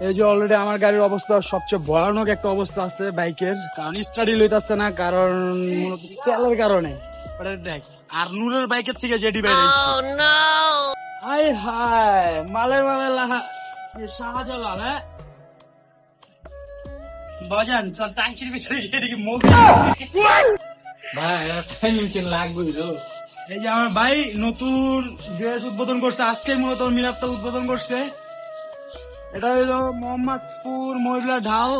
এই যে অলরেডি আমার গাড়ির অবস্থা সবচেয়ে ভয়ানক একটা অবস্থা আছে বাইকের, কারণ স্টাডি লইতেছে না, কারণ মূলত তেলের কারণে। দেখ, আর নূরের বাইকের থেকে জেডি বাইরে হাই হাই মালে মালে লাহা শাহজালাল। হ্যাঁ বাজান তার ট্যাঙ্কির ভিতরে এদিকে মুখ ভাই টাইমিং চেন লাগবে। এই যে আমার ভাই নতুন ড্রেস উদ্বোধন করছে, আজকে মূলত মিলাপটা উদ্বোধন করছে। এটা হইলো মোহাম্মদপুর মহিলা ঢাল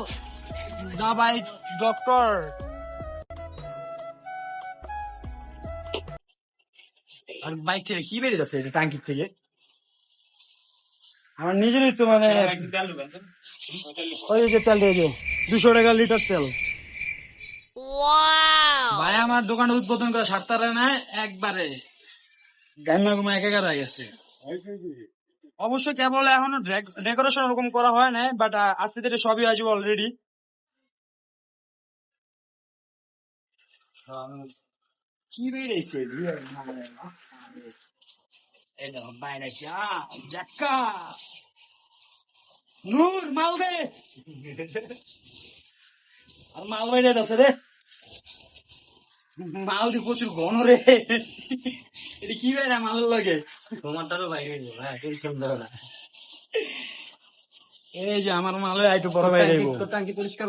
দা বাইক ডক্টর। আর বাইক থেকে কি বেরিয়ে যাচ্ছে এটা ট্যাঙ্কির থেকে? আমার নিজেরই তো মানে ওই যে তেল এই যে 200 টাকা লিটার তেল। ভাই আমার দোকানে উদ্বোধন করে সারতারে না একবারে গাইমা গুমা একাকার হয়ে গেছে। অবশ্য কেবল এখনো ডেকোরেশন ওরকম করা হয় না, বাট আজকে থেকে সবই আসবে অলরেডি। কি বেরিয়েছে বাইরে জাক্কা নূর মাল দে আর মাল বাইরে আছে রে, মাল দি প্রচুর ঘন রে। এটা কি বাইরে মালের লাগে তোমারটারও বাইরে এই সুন্দর। এই যে আমার মালে একটু বড় বাইরে ট্যাঙ্কি পরিষ্কার